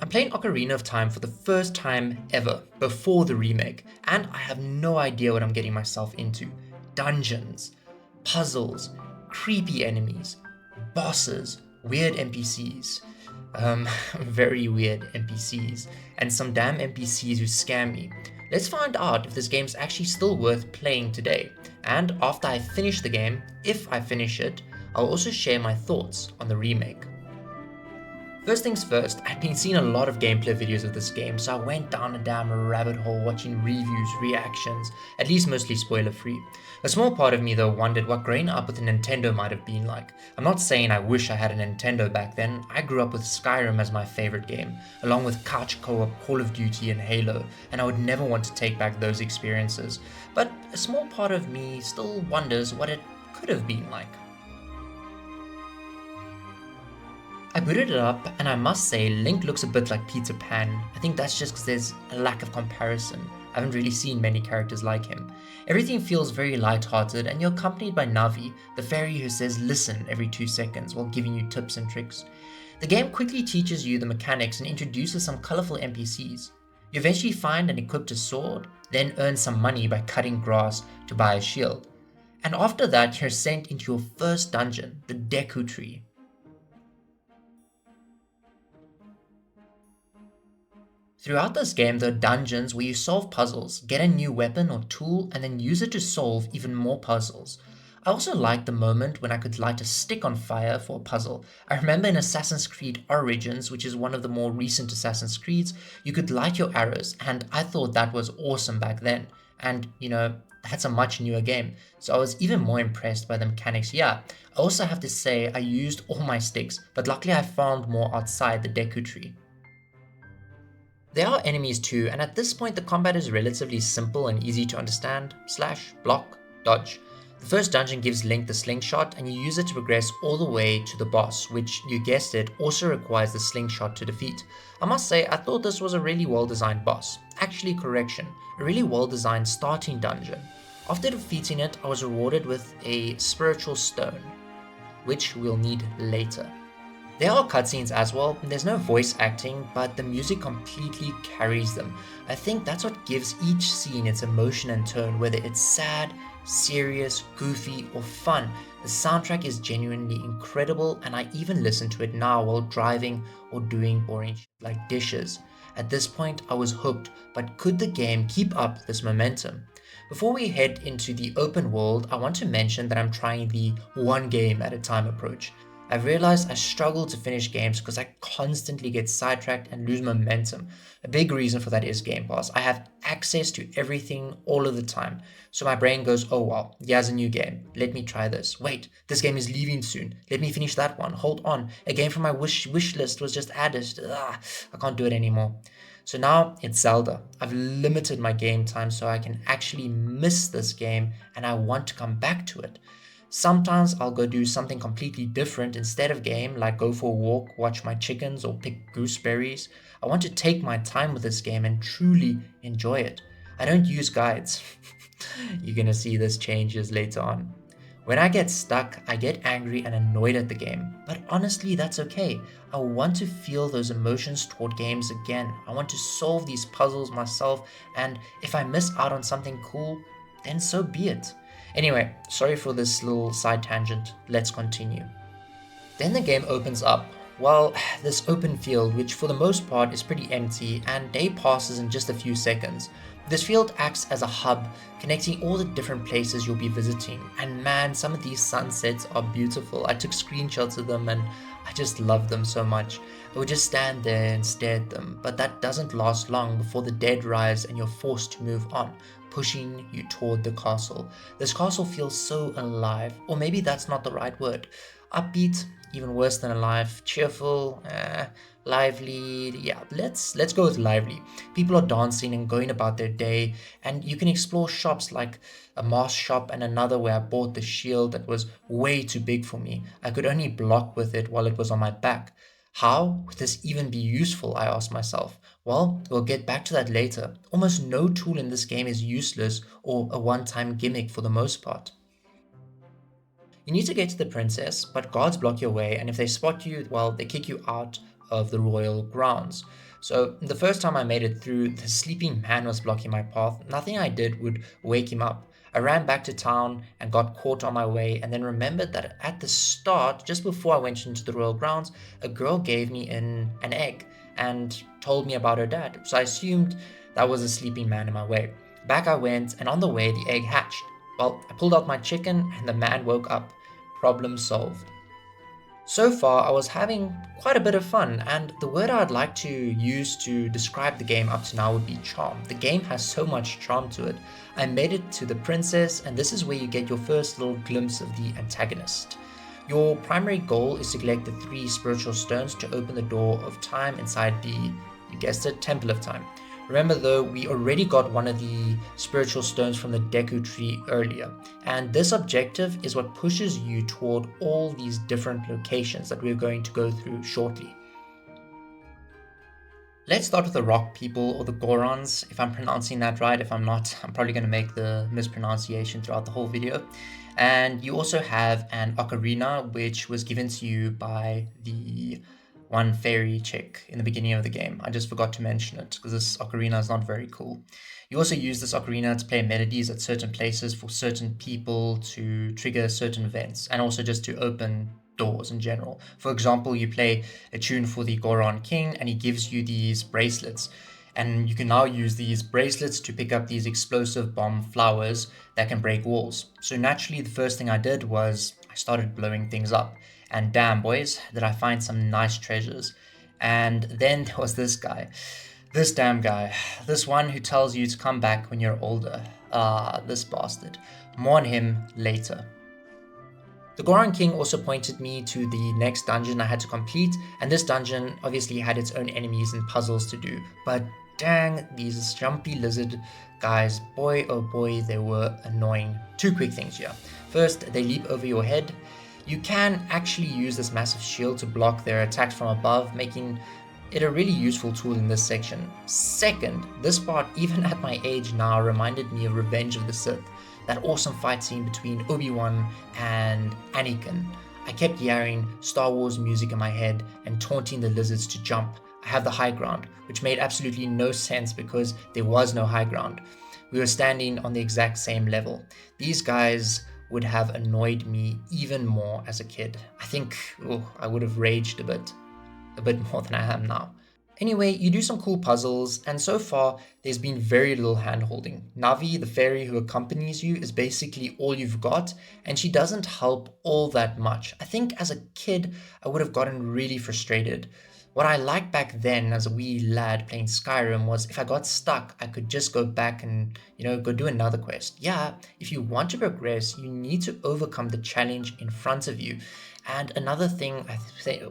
I'm playing Ocarina of Time for the first time ever, before the remake, and I have no idea what I'm getting myself into. Dungeons, puzzles, creepy enemies, bosses, weird NPCs, very weird NPCs, and some damn NPCs who scam me. Let's find out if this game's actually still worth playing today, and after I finish the game, if I finish it, I'll also share my thoughts on the remake. First things first, I'd been seeing a lot of gameplay videos of this game, so I went down a damn rabbit hole watching reviews, reactions, at least mostly spoiler free. A small part of me though wondered what growing up with a Nintendo might have been like. I'm not saying I wish I had a Nintendo back then. I grew up with Skyrim as my favorite game, along with couch co-op, Call of Duty and Halo, and I would never want to take back those experiences. But a small part of me still wonders what it could have been like. I booted it up, and I must say, Link looks a bit like Peter Pan. I think that's just because there's a lack of comparison. I haven't really seen many characters like him. Everything feels very light-hearted, and you're accompanied by Navi, the fairy who says listen every 2 seconds while giving you tips and tricks. The game quickly teaches you the mechanics and introduces some colorful NPCs. You eventually find and equip a sword, then earn some money by cutting grass to buy a shield. And after that, you're sent into your first dungeon, the Deku Tree. Throughout this game, there are dungeons where you solve puzzles, get a new weapon or tool, and then use it to solve even more puzzles. I also liked the moment when I could light a stick on fire for a puzzle. I remember in Assassin's Creed Origins, which is one of the more recent Assassin's Creeds, you could light your arrows, and I thought that was awesome back then. And, that's a much newer game, so I was even more impressed by the mechanics here. I also have to say I used all my sticks, but luckily I farmed more outside the Deku Tree. There are enemies too, and at this point the combat is relatively simple and easy to understand. Slash, block, dodge. The first dungeon gives Link the slingshot, and you use it to progress all the way to the boss, which, you guessed it, also requires the slingshot to defeat. I must say, I thought this was a really well designed boss. Actually, correction, a really well designed starting dungeon. After defeating it, I was rewarded with a spiritual stone, which we'll need later. There are cutscenes as well, and there's no voice acting, but the music completely carries them. I think that's what gives each scene its emotion and tone, whether it's sad, serious, goofy, or fun. The soundtrack is genuinely incredible, and I even listen to it now while driving or doing boring shit like dishes. At this point, I was hooked, but could the game keep up this momentum? Before we head into the open world, I want to mention that I'm trying the one game at a time approach. I've realized I struggle to finish games because I constantly get sidetracked and lose momentum. A big reason for that is Game Pass. I have access to everything all of the time. So my brain goes, oh wow, here's a new game. Let me try this. Wait, this game is leaving soon. Let me finish that one. Hold on. A game from my wish list was just added. I can't do it anymore. So now it's Zelda. I've limited my game time so I can actually miss this game and I want to come back to it. Sometimes I'll go do something completely different instead of game, like go for a walk, watch my chickens, or pick gooseberries. I want to take my time with this game and truly enjoy it. I don't use guides. You're gonna see this changes later on. When I get stuck, I get angry and annoyed at the game, but honestly that's okay. I want to feel those emotions toward games again. I want to solve these puzzles myself, and if I miss out on something cool, then so be it. Anyway, sorry for this little side tangent, let's continue. Then the game opens up. Well, this open field, which for the most part is pretty empty, and day passes in just a few seconds. This field acts as a hub, connecting all the different places you'll be visiting, and man, some of these sunsets are beautiful. I took screenshots of them and I just love them so much. I would just stand there and stare at them, but that doesn't last long before the dead rise and you're forced to move on, pushing you toward the castle. This castle feels so alive, or maybe that's not the right word. Upbeat, even worse than alive. Cheerful, lively. Yeah, let's go with lively. People are dancing and going about their day, and you can explore shops like a mask shop and another where I bought the shield that was way too big for me. I could only block with it while it was on my back. How would this even be useful, I asked myself. Well, we'll get back to that later. Almost no tool in this game is useless or a one-time gimmick for the most part. You need to get to the princess, but guards block your way, and if they spot you, well, they kick you out of the royal grounds. So the first time I made it through, the sleeping man was blocking my path. Nothing I did would wake him up. I ran back to town and got caught on my way, and then remembered that at the start, just before I went into the royal grounds, a girl gave me an egg and told me about her dad. So I assumed that was a sleeping man in my way. Back I went, and on the way, the egg hatched. Well, I pulled out my chicken, and the man woke up. Problem solved. So far, I was having quite a bit of fun, and the word I'd like to use to describe the game up to now would be charm. The game has so much charm to it. I made it to the princess, and this is where you get your first little glimpse of the antagonist. Your primary goal is to collect the 3 spiritual stones to open the door of time inside the, you guessed it, Temple of Time. Remember though, we already got one of the spiritual stones from the Deku tree earlier, and this objective is what pushes you toward all these different locations that we're going to go through shortly. Let's start with the rock people, or the Gorons, if I'm pronouncing that right. If I'm not, I'm probably going to make the mispronunciation throughout the whole video. And you also have an ocarina, which was given to you by the one fairy chick in the beginning of the game. I just forgot to mention it because this ocarina is not very cool. You also use this ocarina to play melodies at certain places for certain people to trigger certain events, and also just to open doors in general. For example, you play a tune for the Goron King and he gives you these bracelets, and you can now use these bracelets to pick up these explosive bomb flowers that can break walls. So naturally, the first thing I did was I started blowing things up, and damn boys, did I find some nice treasures. And then there was this guy, this damn guy, this one who tells you to come back when you're older. This bastard. More on him later. The Goron King also pointed me to the next dungeon I had to complete, and this dungeon obviously had its own enemies and puzzles to do, but dang, these jumpy lizard guys, boy oh boy, they were annoying. 2 quick things here. First, they leap over your head. You can actually use this massive shield to block their attacks from above, making it a really useful tool in this section. Second, this part, even at my age now, reminded me of Revenge of the Sith, that awesome fight scene between Obi-Wan and Anakin. I kept hearing Star Wars music in my head and taunting the lizards to jump. I have the high ground, which made absolutely no sense because there was no high ground. We were standing on the exact same level. These guys would have annoyed me even more as a kid. I think I would have raged a bit more than I am now. Anyway, you do some cool puzzles, and so far, there's been very little hand-holding. Navi, the fairy who accompanies you, is basically all you've got, and she doesn't help all that much. I think as a kid, I would have gotten really frustrated. What I liked back then as a wee lad playing Skyrim was if I got stuck, I could just go back and, go do another quest. Yeah, if you want to progress, you need to overcome the challenge in front of you. And another thing I say,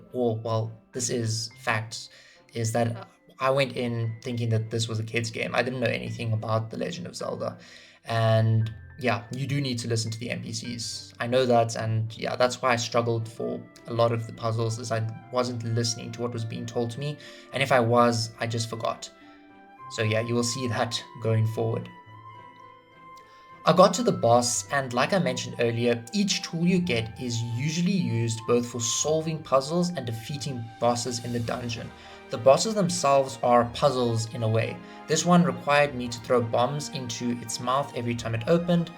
this is facts, is that I went in thinking that this was a kid's game. I didn't know anything about The Legend of Zelda. And yeah, you do need to listen to the NPCs. I know that, and yeah, that's why I struggled for a lot of the puzzles, is I wasn't listening to what was being told to me, and if I was, I just forgot. So yeah, you will see that going forward. I got to the boss, and like I mentioned earlier, each tool you get is usually used both for solving puzzles and defeating bosses in the dungeon. The bosses themselves are puzzles in a way. This one required me to throw bombs into its mouth every time it opened,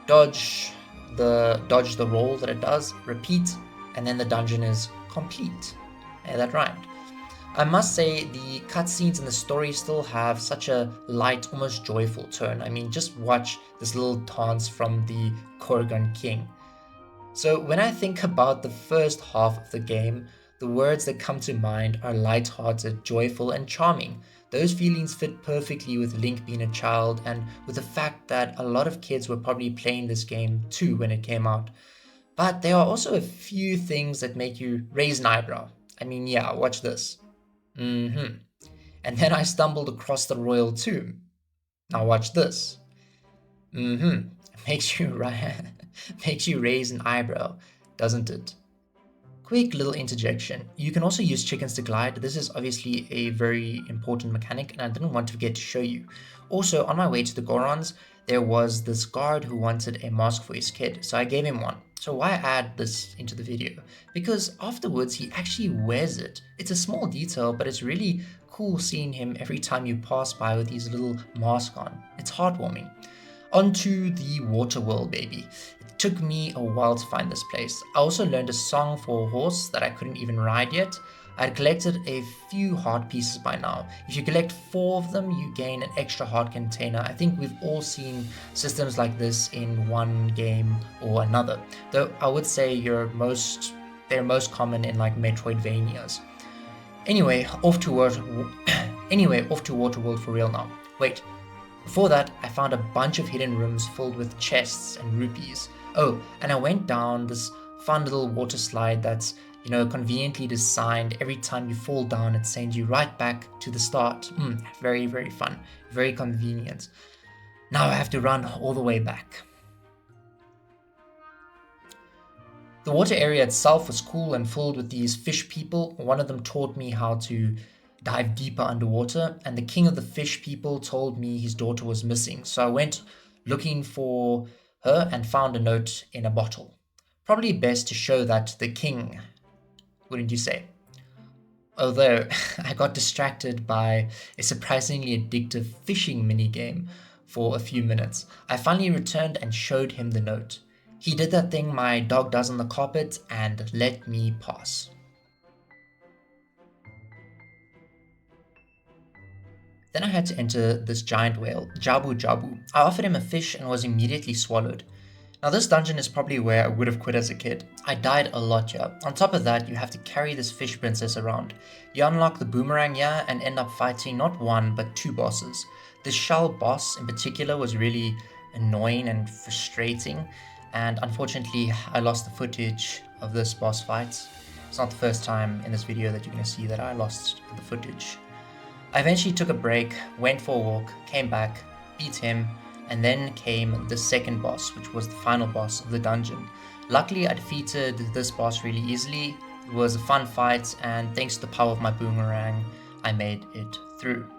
dodge the roll that it does, repeat, and then the dungeon is complete. Yeah, that rhymed. I must say, the cutscenes and the story still have such a light, almost joyful tone. I mean, just watch this little dance from the Korgan King. So when I think about the first half of the game, the words that come to mind are light-hearted, joyful, and charming. Those feelings fit perfectly with Link being a child, and with the fact that a lot of kids were probably playing this game too when it came out. But there are also a few things that make you raise an eyebrow. I mean, yeah, watch this. And then I stumbled across the royal tomb. Now watch this. Makes you makes you raise an eyebrow, doesn't it? Quick little interjection. You can also use chickens to glide. This is obviously a very important mechanic, and I didn't want to forget to show you. Also, on my way to the Gorons, there was this guard who wanted a mask for his kid, so I gave him one. So why add this into the video? Because afterwards he actually wears it. It's a small detail, but it's really cool seeing him every time you pass by with his little mask on. It's heartwarming. Onto the water world, baby. It took me a while to find this place. I also learned a song for a horse that I couldn't even ride yet. I had collected a few heart pieces by now. If you collect 4 of them, you gain an extra heart container. I think we've all seen systems like this in one game or another, though I would say they're most common in like Metroidvanias. Anyway, off to Waterworld for real now. Wait, before that, I found a bunch of hidden rooms filled with chests and rupees. Oh, and I went down this fun little water slide that's, conveniently designed. Every time you fall down, it sends you right back to the start. Very, very fun. Very convenient. Now I have to run all the way back. The water area itself was cool and filled with these fish people. One of them taught me how to dive deeper underwater, and the king of the fish people told me his daughter was missing. So I went looking for her and found a note in a bottle. Probably best to show that to the king, wouldn't you say? Although I got distracted by a surprisingly addictive fishing minigame for a few minutes. I finally returned and showed him the note. He did that thing my dog does on the carpet and let me pass. Then I had to enter this giant whale, Jabu Jabu. I offered him a fish and was immediately swallowed. Now this dungeon is probably where I would have quit as a kid. I died a lot here. On top of that, you have to carry this fish princess around. You unlock the boomerang here and end up fighting not 1 but 2 bosses. The shell boss in particular was really annoying and frustrating, and unfortunately I lost the footage of this boss fight. It's not the first time in this video that you're going to see that I lost the footage. I eventually took a break, went for a walk, came back, beat him, and then came the second boss, which was the final boss of the dungeon. Luckily, I defeated this boss really easily. It was a fun fight, and thanks to the power of my boomerang, I made it through.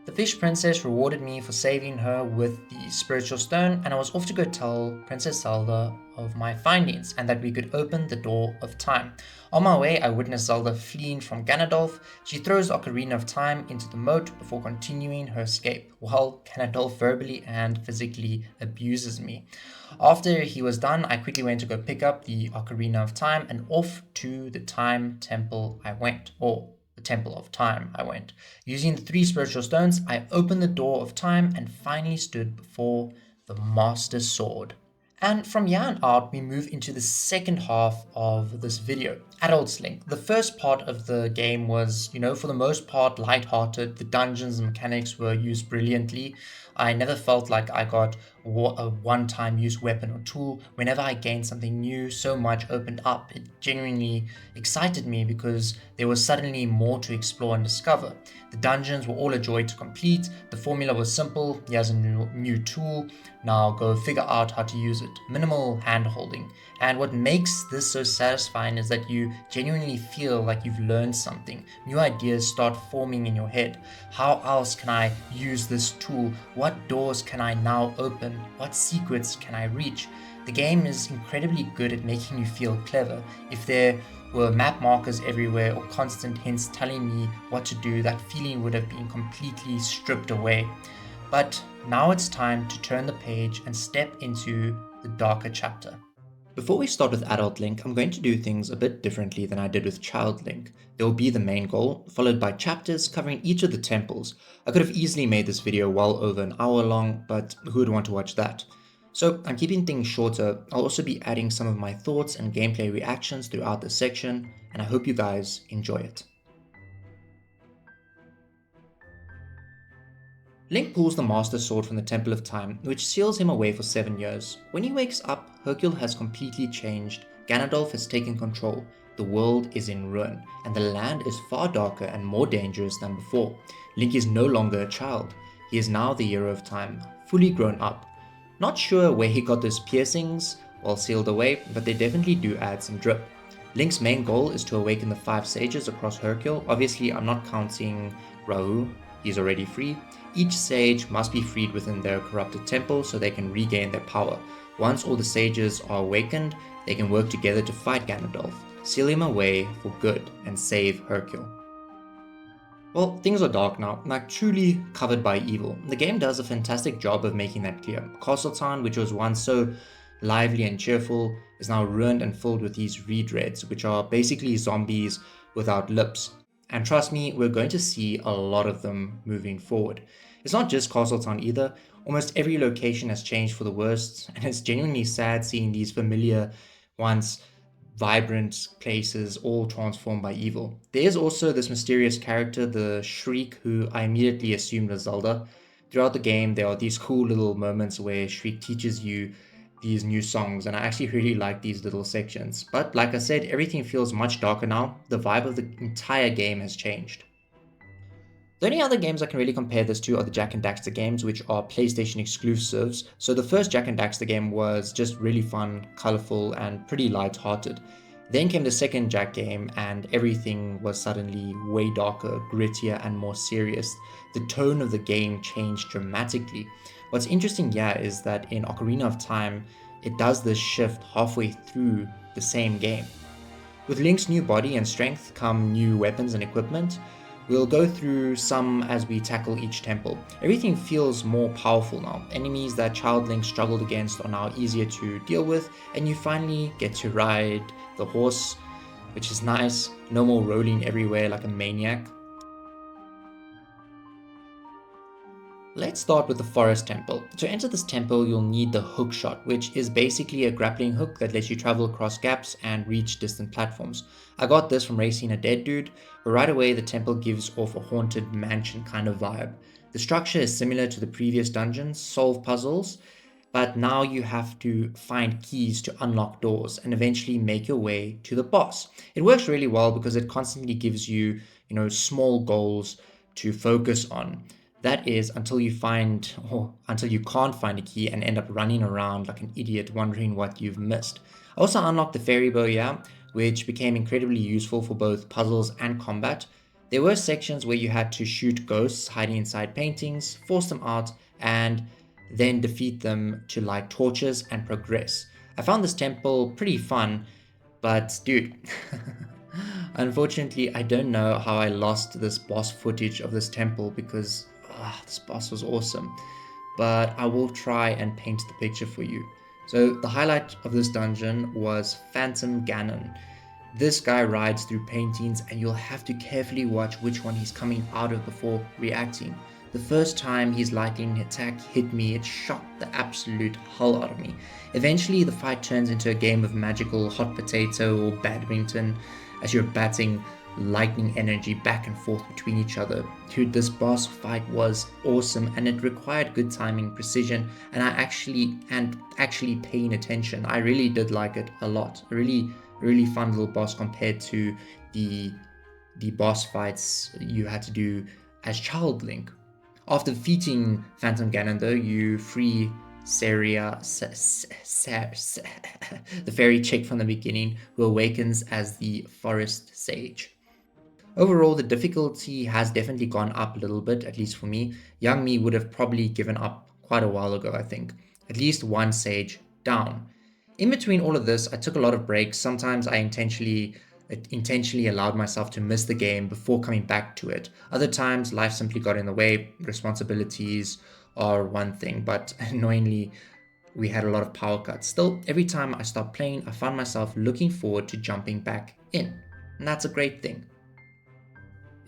The fish princess rewarded me for saving her with the spiritual stone, and I was off to go tell Princess Zelda of my findings and that we could open the door of time. On my way, I witnessed Zelda fleeing from Ganondorf. She throws Ocarina of Time into the moat before continuing her escape, while Ganondorf verbally and physically abuses me. After he was done, I quickly went to go pick up the Ocarina of Time, and off to the Time Temple I went, or the Temple of Time I went. Using the 3 spiritual stones, I opened the door of time and finally stood before the Master Sword. And from here on out, we move into the second half of this video, Adult's Link. The first part of the game was, for the most part, lighthearted. The dungeons and mechanics were used brilliantly. I never felt like I got a one-time use weapon or tool. Whenever I gained something new, so much opened up. It genuinely excited me because there was suddenly more to explore and discover. The dungeons were all a joy to complete. The formula was simple. Here's a new tool. Now go figure out how to use it. Minimal hand-holding. And what makes this so satisfying is that you genuinely feel like you've learned something. New ideas start forming in your head. How else can I use this tool? What doors can I now open? What secrets can I reach? The game is incredibly good at making you feel clever. If there were map markers everywhere or constant hints telling me what to do, that feeling would have been completely stripped away. But now it's time to turn the page and step into the darker chapter. Before we start with Adult Link, I'm going to do things a bit differently than I did with Child Link. There will be the main goal, followed by chapters covering each of the temples. I could have easily made this video well over an hour long, but who would want to watch that? So I'm keeping things shorter. I'll also be adding some of my thoughts and gameplay reactions throughout this section, and I hope you guys enjoy it. Link pulls the Master Sword from the Temple of Time, which seals him away for 7 years. When he wakes up, Hyrule has completely changed. Ganondorf has taken control. The world is in ruin, and the land is far darker and more dangerous than before. Link is no longer a child. He is now the hero of time, fully grown up. Not sure where he got those piercings while sealed away, but they definitely do add some drip. Link's main goal is to awaken the 5 sages across Hyrule. Obviously, I'm not counting Rahu. He's already free. Each sage must be freed within their corrupted temple so they can regain their power. Once all the sages are awakened, they can work together to fight Ganondorf, seal him away for good, and save Hyrule. Well, things are dark now, like truly covered by evil. The game does a fantastic job of making that clear. Castletown, which was once so lively and cheerful, is now ruined and filled with these redreads, which are basically zombies without lips. And trust me, we're going to see a lot of them moving forward. It's not just Castletown either. Almost every location has changed for the worst, and it's genuinely sad seeing these familiar, once vibrant places all transformed by evil. There is also this mysterious character, the Shriek, who I immediately assumed was Zelda. Throughout the game, there are these cool little moments where Shriek teaches you these new songs, and I actually really like these little sections. But like I said, everything feels much darker now. The vibe of the entire game has changed. The only other games I can really compare this to are the Jak and Daxter games, which are PlayStation exclusives. So the first Jak and Daxter game was just really fun, colorful, and pretty light-hearted. Then came the second Jak game, and everything was suddenly way darker, grittier, and more serious. The tone of the game changed dramatically. What's interesting here is that in Ocarina of Time, it does this shift halfway through the same game. With Link's new body and strength come new weapons and equipment. We'll go through some as we tackle each temple. Everything feels more powerful now. Enemies that Child Link struggled against are now easier to deal with, and you finally get to ride the horse, which is nice. No more rolling everywhere like a maniac. Let's start with the Forest Temple. To enter this temple, you'll need the hook shot, which is basically a grappling hook that lets you travel across gaps and reach distant platforms. I got this from racing a dead dude, but right away the temple gives off a haunted mansion kind of vibe. The structure is similar to the previous dungeons, solve puzzles, but now you have to find keys to unlock doors and eventually make your way to the boss. It works really well because it constantly gives you, small goals to focus on. That is until you find or until you can't find a key and end up running around like an idiot wondering what you've missed. I also unlocked the fairy bow, yeah, which became incredibly useful for both puzzles and combat. There were sections where you had to shoot ghosts hiding inside paintings, force them out, and then defeat them to light torches and progress. I found this temple pretty fun, but dude, unfortunately, I don't know how I lost this boss footage of this temple because this boss was awesome. But I will try and paint the picture for you. So the highlight of this dungeon was Phantom Ganon. This guy rides through paintings and you'll have to carefully watch which one he's coming out of before reacting. The first time his lightning attack hit me, it shocked the absolute hell out of me. Eventually, the fight turns into a game of magical hot potato or badminton as you're batting lightning energy back and forth between each other. Dude, this boss fight was awesome and it required good timing, precision, and actually paying attention. I really did like it a lot. A really fun little boss compared to the boss fights you had to do as Child Link. After defeating Phantom Ganon, though, you free Saria, the fairy chick from the beginning, who awakens as the Forest Sage. Overall, the difficulty has definitely gone up a little bit, at least for me. Young me would have probably given up quite a while ago, I think. At least one sage down. In between all of this, I took a lot of breaks. Sometimes I intentionally allowed myself to miss the game before coming back to it. Other times, life simply got in the way. Responsibilities are one thing, but annoyingly, we had a lot of power cuts. Still, every time I stopped playing, I found myself looking forward to jumping back in. And that's a great thing.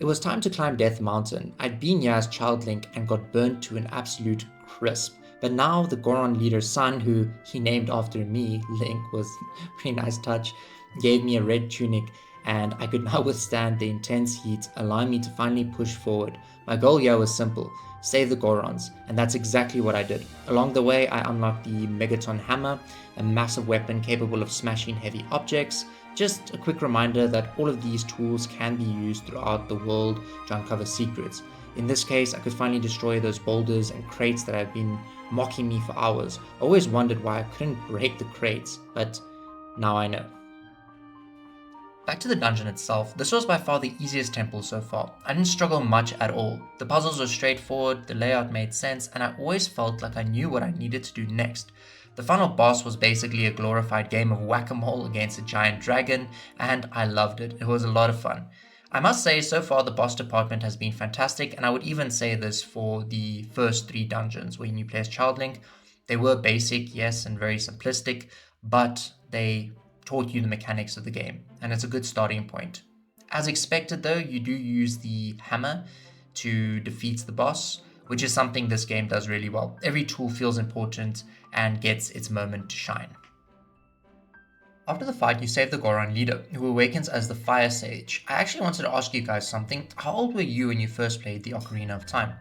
It was time to climb Death Mountain. I'd been here as Child Link and got burnt to an absolute crisp. But now the Goron leader's son, who he named after me, Link, was a pretty nice touch, gave me a red tunic and I could now withstand the intense heat, allowing me to finally push forward. My goal here was simple: save the Gorons, and that's exactly what I did. Along the way, I unlocked the Megaton Hammer, a massive weapon capable of smashing heavy objects. Just a quick reminder that all of these tools can be used throughout the world to uncover secrets. In this case, I could finally destroy those boulders and crates that have been mocking me for hours. I always wondered why I couldn't break the crates, but now I know. Back to the dungeon itself, this was by far the easiest temple so far. I didn't struggle much at all. The puzzles were straightforward, the layout made sense, and I always felt like I knew what I needed to do next. The final boss was basically a glorified game of whack-a-mole against a giant dragon, and I loved it. It was a lot of fun. I must say, so far the boss department has been fantastic, and I would even say this for the first 3 dungeons when you play as Child Link. They were basic, yes, and very simplistic, but they taught you the mechanics of the game, and it's a good starting point. As expected, though, you do use the hammer to defeat the boss, which is something this game does really well. Every tool feels important and gets its moment to shine. After the fight, you save the Goron leader, who awakens as the Fire Sage. I actually wanted to ask you guys something. How old were you when you first played the Ocarina of Time?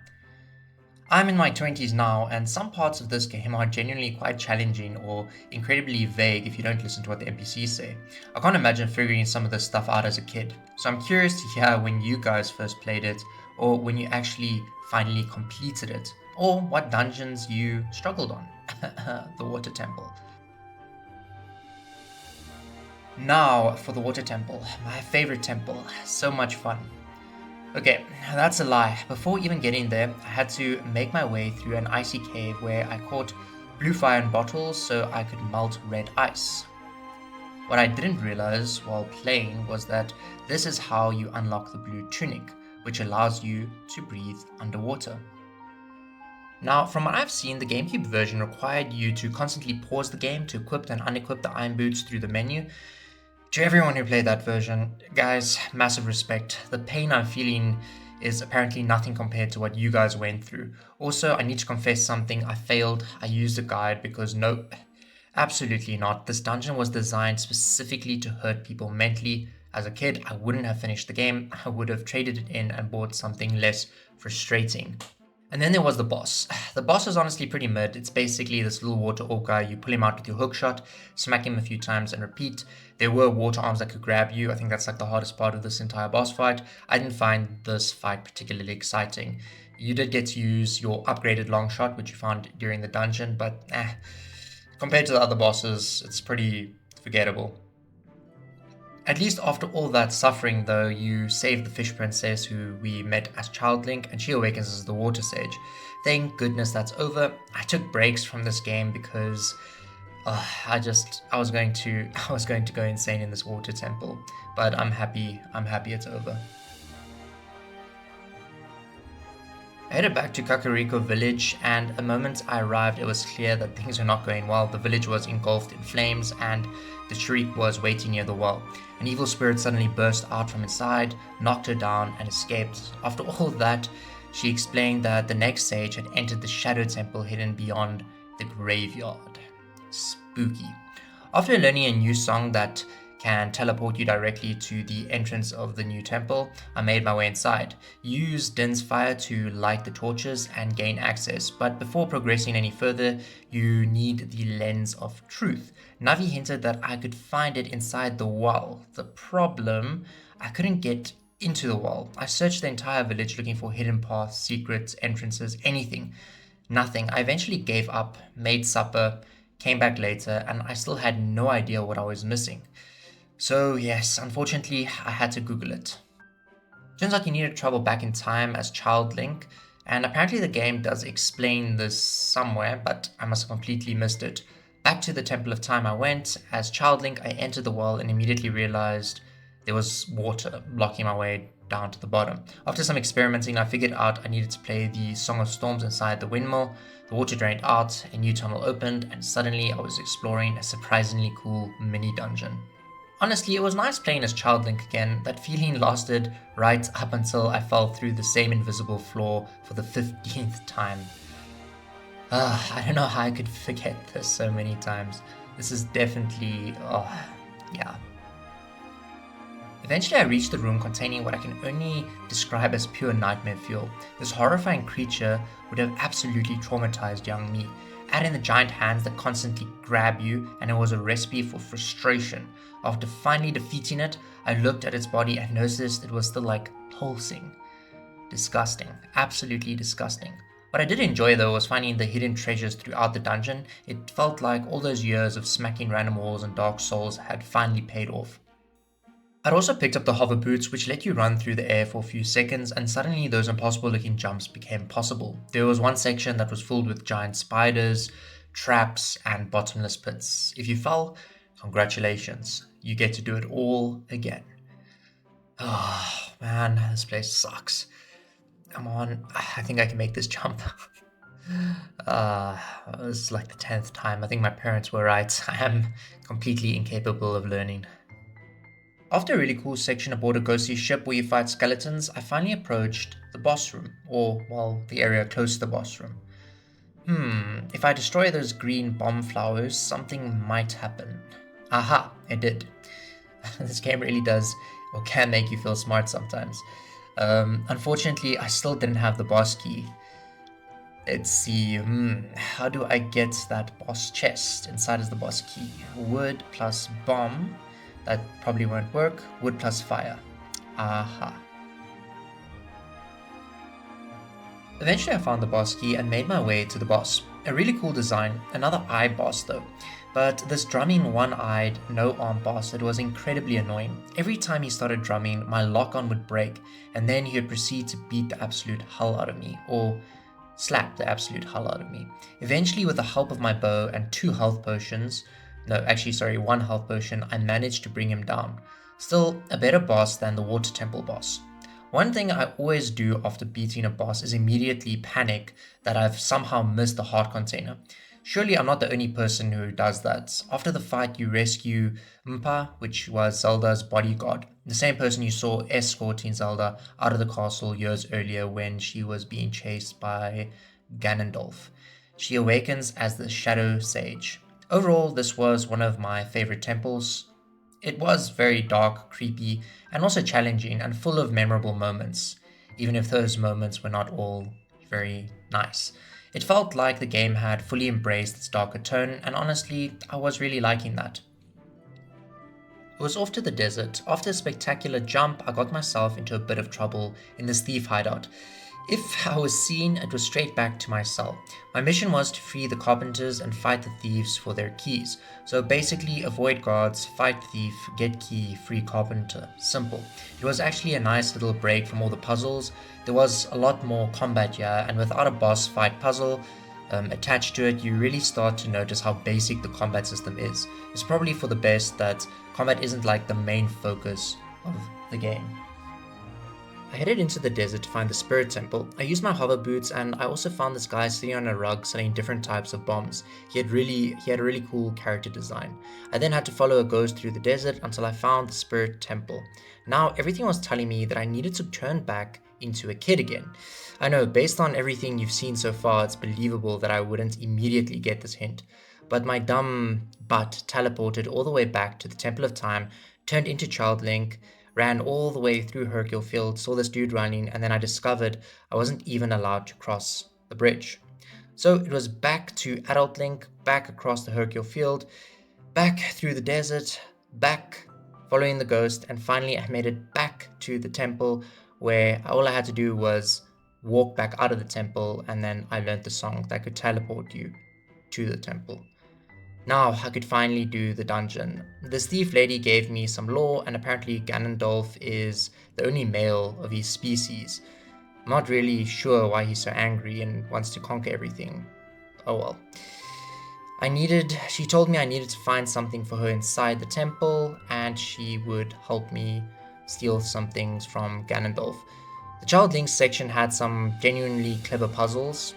I'm in my 20s now, and some parts of this game are genuinely quite challenging or incredibly vague if you don't listen to what the NPCs say. I can't imagine figuring some of this stuff out as a kid, so I'm curious to hear when you guys first played it, or when you actually finally completed it, or what dungeons you struggled on. The Water Temple. Now for the Water Temple, my favorite temple. So much fun. Okay, that's a lie. Before even getting there, I had to make my way through an icy cave where I caught blue fire in bottles so I could melt red ice. What I didn't realize while playing was that this is how you unlock the blue tunic, which allows you to breathe underwater. Now, from what I've seen, the GameCube version required you to constantly pause the game to equip and unequip the iron boots through the menu. To everyone who played that version, guys, massive respect. The pain I'm feeling is apparently nothing compared to what you guys went through. Also, I need to confess something. I failed. I used a guide because nope, absolutely not. This dungeon was designed specifically to hurt people mentally. As a kid, I wouldn't have finished the game. I would have traded it in and bought something less frustrating. And then there was the boss. The boss is honestly pretty mid. It's basically this little water orc guy. You pull him out with your hook shot, smack him a few times, and repeat. There were water arms that could grab you. I think that's like the hardest part of this entire boss fight. I didn't find this fight particularly exciting. You did get to use your upgraded long shot, which you found during the dungeon, but compared to the other bosses, it's pretty forgettable. At least after all that suffering, though, you save the fish princess who we met as Child Link, and she awakens as the water sage. Thank goodness that's over. I took breaks from this game because I was going to I was going to go insane in this water temple. But I'm happy it's over. I headed back to Kakariko village, and the moment I arrived, it was clear that things were not going well. The village was engulfed in flames, and the shriek was waiting near the well. An evil spirit suddenly burst out from inside, knocked her down, and escaped. After all that, she explained that the next sage had entered the shadow temple hidden beyond the graveyard. Spooky. After learning a new song that can teleport you directly to the entrance of the new temple, I made my way inside. Use Din's fire to light the torches and gain access, but before progressing any further, you need the lens of truth. Navi hinted that I could find it inside the well. The problem, I couldn't get into the well. I searched the entire village looking for hidden paths, secrets, entrances, anything. Nothing. I eventually gave up, made supper, came back later, and I still had no idea what I was missing. So yes, unfortunately, I had to Google it. Turns out you need to travel back in time as Child Link, and apparently the game does explain this somewhere, but I must have completely missed it. Back to the Temple of Time I went. As Child Link, I entered the well and immediately realized there was water blocking my way down to the bottom. After some experimenting, I figured out I needed to play the Song of Storms inside the windmill. The water drained out, a new tunnel opened, and suddenly I was exploring a surprisingly cool mini dungeon. Honestly, it was nice playing as Child Link again. That feeling lasted right up until I fell through the same invisible floor for the 15th time. I don't know how I could forget this so many times. This is definitely, yeah. Eventually I reached the room containing what I can only describe as pure nightmare fuel. This horrifying creature would have absolutely traumatized young me. Add in the giant hands that constantly grab you, and it was a recipe for frustration. After finally defeating it, I looked at its body and noticed it was still like pulsing. Disgusting. Absolutely disgusting. What I did enjoy though was finding the hidden treasures throughout the dungeon. It felt like all those years of smacking random walls and Dark Souls had finally paid off. I'd also picked up the hover boots, which let you run through the air for a few seconds, and suddenly those impossible looking jumps became possible. There was one section that was filled with giant spiders, traps, and bottomless pits. If you fell, congratulations, you get to do it all again. Oh man, this place sucks. Come on, I think I can make this jump. uh, this is like the 10th time. I think my parents were right. I am completely incapable of learning. After a really cool section aboard a ghostly ship where you fight skeletons, I finally approached the boss room, or, well, the area close to the boss room. If I destroy those green bomb flowers, something might happen. Aha, it did. This game really does, or can make you feel smart sometimes. Unfortunately, I still didn't have the boss key. Let's see, how do I get that boss chest? Inside is the boss key. Wood plus bomb. That probably won't work. Wood plus fire. Aha. Eventually I found the boss key and made my way to the boss. A really cool design, another eye boss though. But this drumming one-eyed, no-arm boss, it was incredibly annoying. Every time he started drumming, my lock-on would break, and then he would proceed to beat the absolute hell out of me, or slap the absolute hell out of me. Eventually, with the help of my bow and 2 health potions, no, actually, sorry, 1 health potion, I managed to bring him down. Still, a better boss than the Water Temple boss. One thing I always do after beating a boss is immediately panic that I've somehow missed the heart container. Surely I'm not the only person who does that. After the fight, you rescue Mpa, which was Zelda's bodyguard, the same person you saw escorting Zelda out of the castle years earlier when she was being chased by Ganondorf. She awakens as the Shadow Sage. Overall, this was one of my favorite temples. It was very dark, creepy, and also challenging and full of memorable moments, even if those moments were not all very nice. It felt like the game had fully embraced its darker tone, and honestly, I was really liking that. I was off to the desert. After a spectacular jump, I got myself into a bit of trouble in this thief hideout. If I was seen, it was straight back to my cell. My mission was to free the carpenters and fight the thieves for their keys. So basically, avoid guards, fight thief, get key, free carpenter. Simple. It was actually a nice little break from all the puzzles. There was a lot more combat here, and without a boss fight puzzle attached to it, you really start to notice how basic the combat system is. It's probably for the best that combat isn't like the main focus of the game. I headed into the desert to find the spirit temple. I used my hover boots, and I also found this guy sitting on a rug selling different types of bombs. He had a really cool character design. I then had to follow a ghost through the desert until I found the spirit temple. Now everything was telling me that I needed to turn back into a kid again. I know, based on everything you've seen so far, it's believable that I wouldn't immediately get this hint. But my dumb butt teleported all the way back to the Temple of Time, turned into Child Link, ran all the way through Hercule Field, saw this dude running, and then I discovered I wasn't even allowed to cross the bridge. So it was back to Adult Link, back across the Hercule Field, back through the desert, back following the ghost, and finally I made it back to the temple where all I had to do was walk back out of the temple, and then I learned the song that could teleport you to the temple. Now I could finally do the dungeon. This thief lady gave me some lore, and apparently Ganondorf is the only male of his species. I'm not really sure why he's so angry and wants to conquer everything. Oh well. She told me I needed to find something for her inside the temple, and she would help me steal some things from Ganondorf. The Child Link section had some genuinely clever puzzles.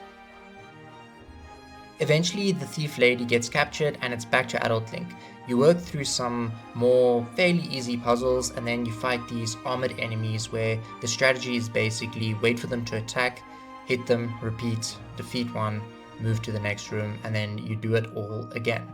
Eventually, the thief lady gets captured and it's back to Adult Link. You work through some more fairly easy puzzles, and then you fight these armored enemies where the strategy is basically wait for them to attack, hit them, repeat, defeat one, move to the next room, and then you do it all again.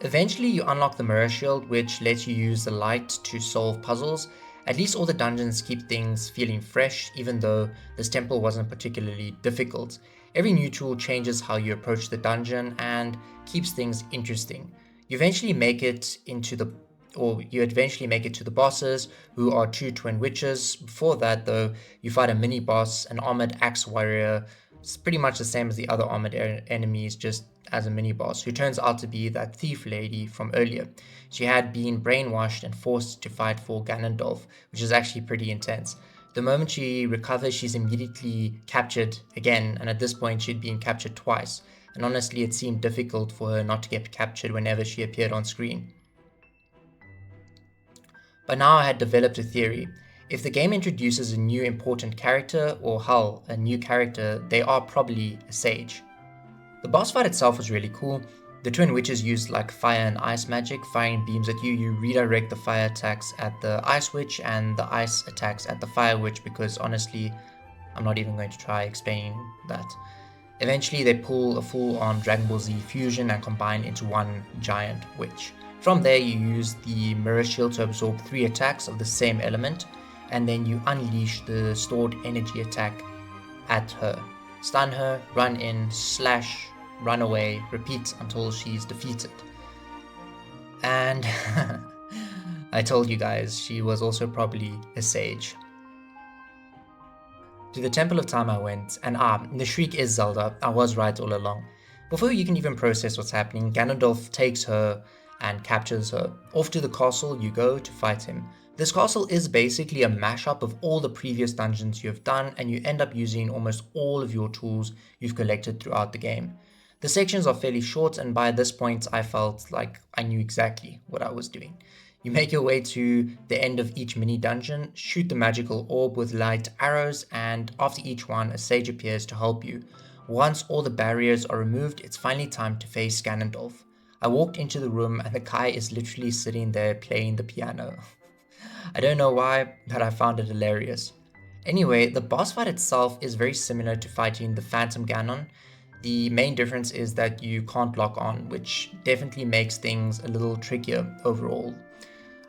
Eventually, you unlock the Mirror Shield, which lets you use the light to solve puzzles. At least all the dungeons keep things feeling fresh, even though this temple wasn't particularly difficult. Every new tool changes how you approach the dungeon and keeps things interesting. You eventually make it to the bosses, who are 2 twin witches. Before that, though, you fight a mini boss, an armored axe warrior. It's pretty much the same as the other armored enemies, just as a mini boss, who turns out to be that thief lady from earlier. She had been brainwashed and forced to fight for Ganondorf, which is actually pretty intense. The moment she recovers, she's immediately captured again, and at this point she'd been captured twice, and honestly it seemed difficult for her not to get captured whenever she appeared on screen. By now I had developed a theory. If the game introduces a new important character, or hell, a new character, they are probably a sage. The boss fight itself was really cool. The twin witches used like fire and ice magic, firing beams at you. You redirect the fire attacks at the ice witch and the ice attacks at the fire witch, because honestly, I'm not even going to try explaining that. Eventually, they pull a full-on Dragon Ball Z fusion and combine into one giant witch. From there, you use the Mirror Shield to absorb 3 attacks of the same element, and then you unleash the stored energy attack at her. Stun her, run in, slash, run away, repeat until she's defeated. And I told you guys, she was also probably a sage. To the Temple of Time I went, and the shriek is Zelda, I was right all along. Before you can even process what's happening, Ganondorf takes her and captures her. Off to the castle you go to fight him. This castle is basically a mashup of all the previous dungeons you have done, and you end up using almost all of your tools you've collected throughout the game. The sections are fairly short, and by this point I felt like I knew exactly what I was doing. You make your way to the end of each mini dungeon, shoot the magical orb with light arrows, and after each one, a sage appears to help you. Once all the barriers are removed, it's finally time to face Ganondorf. I walked into the room and the guy is literally sitting there playing the piano. I don't know why, but I found it hilarious. Anyway, the boss fight itself is very similar to fighting the Phantom Ganon. The main difference is that you can't lock on, which definitely makes things a little trickier overall.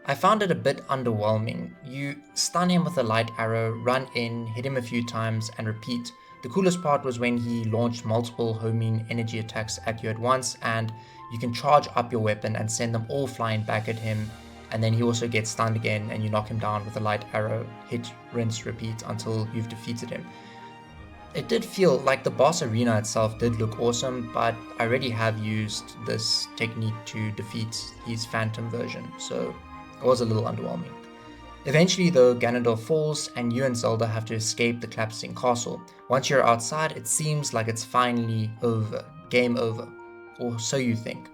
I found it a bit underwhelming. You stun him with a light arrow, run in, hit him a few times, and repeat. The coolest part was when he launched multiple homing energy attacks at you at once, and you can charge up your weapon and send them all flying back at him, and then he also gets stunned again and you knock him down with a light arrow, hit, rinse, repeat until you've defeated him. It did feel like the boss arena itself did look awesome, but I already have used this technique to defeat his phantom version, so it was a little underwhelming. Eventually though, Ganondorf falls and you and Zelda have to escape the collapsing castle. Once you're outside, it seems like it's finally over. Game over. Or so you think.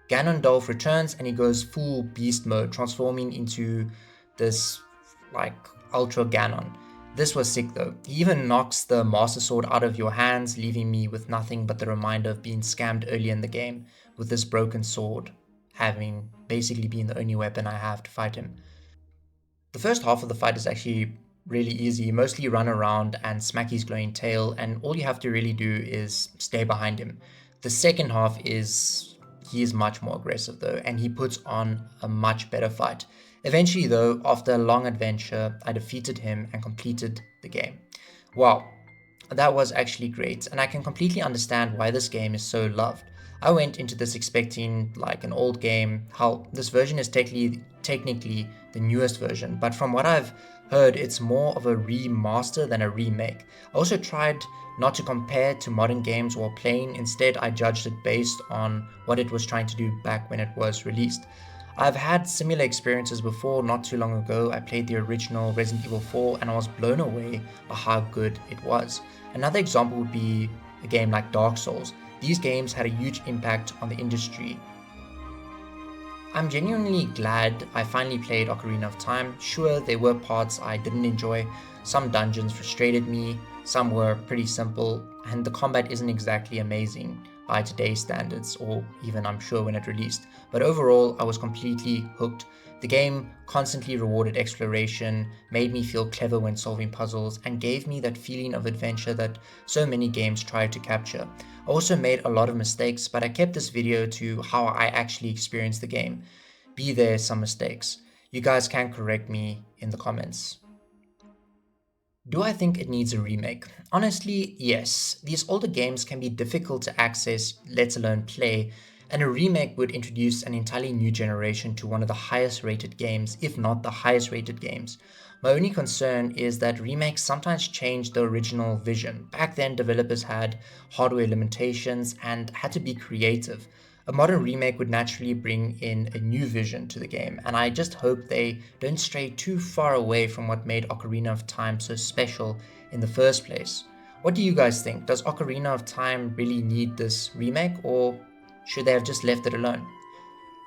Ganondorf returns and he goes full beast mode, transforming into this like Ultra Ganon. This was sick though. He even knocks the Master Sword out of your hands, leaving me with nothing but the reminder of being scammed early in the game with this broken sword having basically been the only weapon I have to fight him. The first half of the fight is actually really easy. You mostly run around and smack his glowing tail, and all you have to really do is stay behind him. The second half he is much more aggressive though, and he puts on a much better fight. Eventually though, after a long adventure, I defeated him and completed the game. Wow, that was actually great, and I can completely understand why this game is so loved. I went into this expecting like an old game. Hell, this version is technically the newest version, but from what I've heard, it's more of a remaster than a remake. I also tried not to compare to modern games while playing. Instead, I judged it based on what it was trying to do back when it was released. I've had similar experiences before. Not too long ago, I played the original Resident Evil 4 and I was blown away by how good it was. Another example would be a game like Dark Souls. These games had a huge impact on the industry. I'm genuinely glad I finally played Ocarina of Time. Sure, there were parts I didn't enjoy, some dungeons frustrated me, some were pretty simple, and the combat isn't exactly amazing by today's standards, or even I'm sure when it released. But overall, I was completely hooked. The game constantly rewarded exploration, made me feel clever when solving puzzles, and gave me that feeling of adventure that so many games try to capture. I also made a lot of mistakes, but I kept this video to how I actually experienced the game. Be there some mistakes. You guys can correct me in the comments. Do I think it needs a remake? Honestly, yes. These older games can be difficult to access, let alone play, and a remake would introduce an entirely new generation to one of the highest rated games, if not the highest rated games. My only concern is that remakes sometimes change the original vision. Back then, developers had hardware limitations and had to be creative. A modern remake would naturally bring in a new vision to the game, and I just hope they don't stray too far away from what made Ocarina of Time so special in the first place. What do you guys think? Does Ocarina of Time really need this remake, or should they have just left it alone?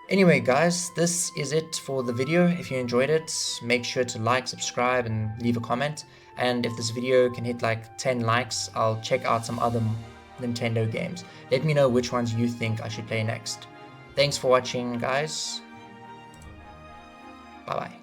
Anyway, guys, this is it for the video. If you enjoyed it, make sure to like, subscribe, and leave a comment. And if this video can hit like 10 likes, I'll check out some other Nintendo games. Let me know which ones you think I should play next. Thanks for watching, guys. Bye-bye.